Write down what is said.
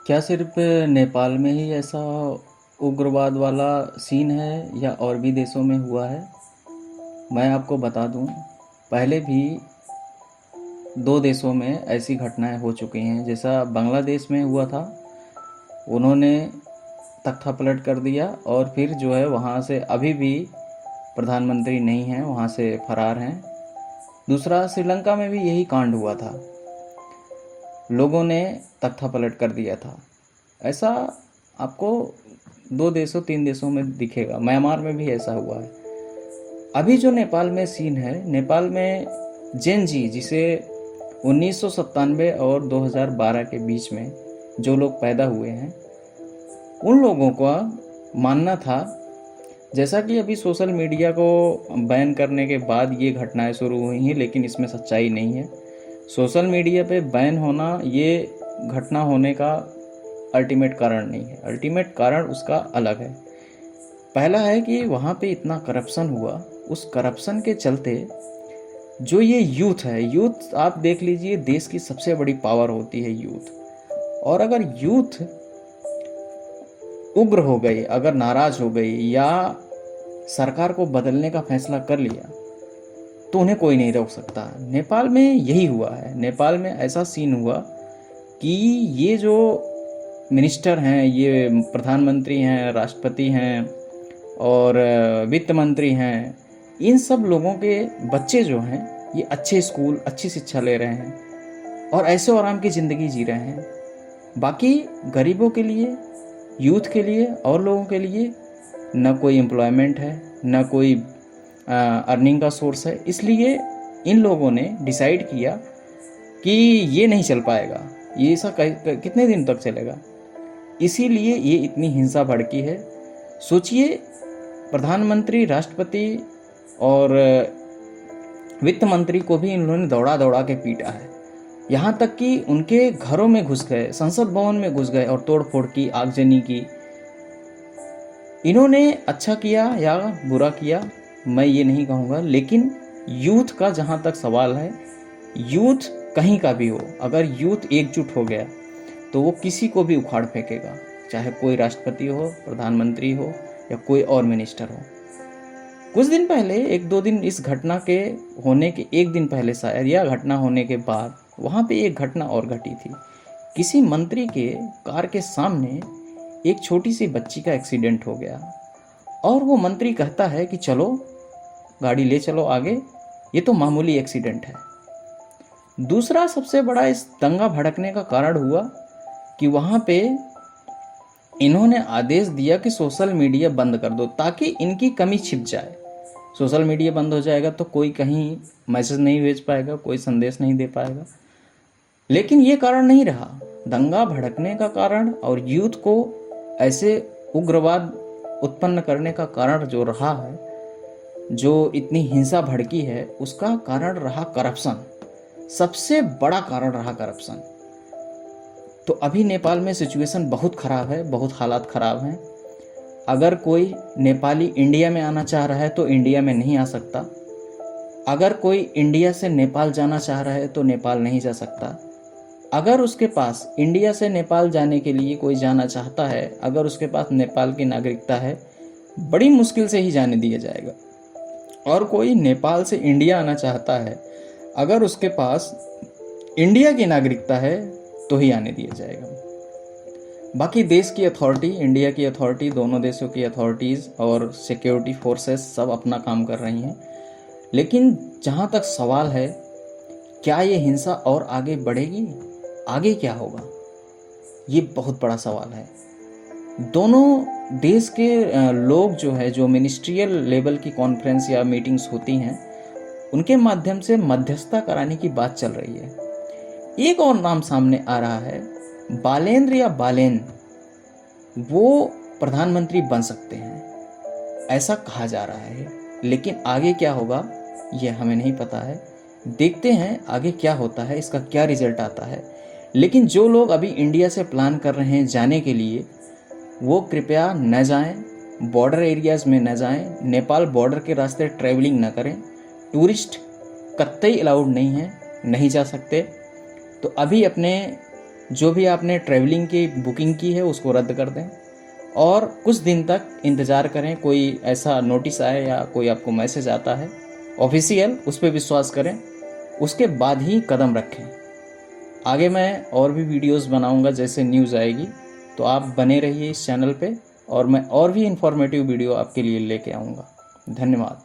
क्या सिर्फ नेपाल में ही ऐसा उग्रवाद वाला सीन है या और भी देशों में हुआ है? मैं आपको बता दूं, पहले भी दो देशों में ऐसी घटनाएं हो चुकी हैं। जैसा बांग्लादेश में हुआ था, उन्होंने तख्ता पलट कर दिया और फिर जो है वहाँ से अभी भी प्रधानमंत्री नहीं हैं, वहाँ से फरार हैं। दूसरा, श्रीलंका में भी यही कांड हुआ था, लोगों ने तख्ता पलट कर दिया था। ऐसा आपको दो देशों तीन देशों में दिखेगा। म्यांमार में भी ऐसा हुआ है। अभी जो नेपाल में सीन है, नेपाल में जेन जी, जिसे 1997 और 2012 के बीच में जो लोग पैदा हुए हैं, उन लोगों का मानना था, जैसा कि अभी सोशल मीडिया को बैन करने के बाद ये घटनाएं शुरू हुई हैं, लेकिन इसमें सच्चाई नहीं है। सोशल मीडिया पे बैन होना ये घटना होने का अल्टीमेट कारण नहीं है। अल्टीमेट कारण उसका अलग है। पहला है कि वहाँ पे इतना करप्शन हुआ, उस करप्शन के चलते जो ये यूथ है, यूथ आप देख लीजिए, देश की सबसे बड़ी पावर होती है यूथ। और अगर यूथ उग्र हो गई, अगर नाराज हो गई या सरकार को बदलने का फैसला कर लिया, तो उन्हें कोई नहीं रोक सकता। नेपाल में यही हुआ है। नेपाल में ऐसा सीन हुआ कि ये जो मिनिस्टर हैं, ये प्रधानमंत्री हैं, राष्ट्रपति हैं और वित्त मंत्री हैं, इन सब लोगों के बच्चे जो हैं, ये अच्छे स्कूल, अच्छी शिक्षा ले रहे हैं और ऐसे आराम की ज़िंदगी जी रहे हैं। बाकी गरीबों के लिए, यूथ के लिए और लोगों के लिए न कोई एम्प्लॉयमेंट है, न कोई अर्निंग का सोर्स है। इसलिए इन लोगों ने डिसाइड किया कि ये नहीं चल पाएगा, ये ऐसा कितने दिन तक चलेगा। इसीलिए ये इतनी हिंसा भड़की है। सोचिए, प्रधानमंत्री, राष्ट्रपति और वित्त मंत्री को भी इन्होंने दौड़ा दौड़ा के पीटा है। यहाँ तक कि उनके घरों में घुस गए, संसद भवन में घुस गए और तोड़फोड़ की, आगजनी की। इन्होंने अच्छा किया या बुरा किया मैं ये नहीं कहूँगा, लेकिन यूथ का जहाँ तक सवाल है, यूथ कहीं का भी हो, अगर यूथ एकजुट हो गया तो वो किसी को भी उखाड़ फेंकेगा, चाहे कोई राष्ट्रपति हो, प्रधानमंत्री हो या कोई और मिनिस्टर हो। कुछ दिन पहले, एक दो दिन इस घटना के होने के एक दिन पहले शायद, या घटना होने के बाद, वहाँ पे एक घटना और घटी थी। किसी मंत्री के कार के सामने एक छोटी सी बच्ची का एक्सीडेंट हो गया और वो मंत्री कहता है कि चलो गाड़ी ले चलो आगे, ये तो मामूली एक्सीडेंट है। दूसरा सबसे बड़ा इस दंगा भड़कने का कारण हुआ कि वहाँ पे इन्होंने आदेश दिया कि सोशल मीडिया बंद कर दो, ताकि इनकी कमी छिप जाए। सोशल मीडिया बंद हो जाएगा तो कोई कहीं मैसेज नहीं भेज पाएगा, कोई संदेश नहीं दे पाएगा। लेकिन ये कारण नहीं रहा। दंगा भड़कने का कारण और यूथ को ऐसे उग्रवाद उत्पन्न करने का कारण जो रहा है, जो इतनी हिंसा भड़की है, उसका कारण रहा करप्शन। सबसे बड़ा कारण रहा करप्शन। तो अभी नेपाल में सिचुएशन बहुत ख़राब है, बहुत हालात ख़राब हैं। अगर कोई नेपाली इंडिया में आना चाह रहा है तो इंडिया में नहीं आ सकता। अगर कोई इंडिया से नेपाल जाना चाह रहा है तो नेपाल नहीं जा सकता। अगर उसके पास इंडिया से नेपाल जाने के लिए कोई जाना चाहता है, अगर उसके पास नेपाल की नागरिकता है, बड़ी मुश्किल से ही जाने दिया जाएगा। और कोई नेपाल से इंडिया आना चाहता है, अगर उसके पास इंडिया की नागरिकता है तो ही आने दिया जाएगा। बाकी देश की अथॉरिटी, इंडिया की अथॉरिटी, दोनों देशों की अथॉरिटीज़ और सिक्योरिटी फोर्सेस सब अपना काम कर रही हैं। लेकिन जहाँ तक सवाल है, क्या ये हिंसा और आगे बढ़ेगी? आगे क्या होगा? ये बहुत बड़ा सवाल है। दोनों देश के लोग जो है, जो मिनिस्ट्रियल लेवल की कॉन्फ्रेंस या मीटिंग्स होती हैं, उनके माध्यम से मध्यस्थता कराने की बात चल रही है। एक और नाम सामने आ रहा है, बालेन्द्र या बालेन, वो प्रधानमंत्री बन सकते हैं, ऐसा कहा जा रहा है। लेकिन आगे क्या होगा ये हमें नहीं पता है। देखते हैं आगे क्या होता है, इसका क्या रिजल्ट आता है। लेकिन जो लोग अभी इंडिया से प्लान कर रहे हैं जाने के लिए, वो कृपया न जाएं, बॉर्डर एरियाज़ में न जाएं, नेपाल बॉर्डर के रास्ते ट्रैवलिंग न करें। टूरिस्ट कतई अलाउड नहीं है, नहीं जा सकते। तो अभी अपने जो भी आपने ट्रैवलिंग की बुकिंग की है उसको रद्द कर दें और कुछ दिन तक इंतज़ार करें, कोई ऐसा नोटिस आए या कोई आपको मैसेज आता है ऑफिशियल, उस पर विश्वास करें, उसके बाद ही कदम रखें। आगे मैं और भी वीडियोस बनाऊंगा जैसे न्यूज़ आएगी, तो आप बने रहिए इस चैनल पे और मैं और भी इन्फॉर्मेटिव वीडियो आपके लिए लेके आऊँगा। धन्यवाद।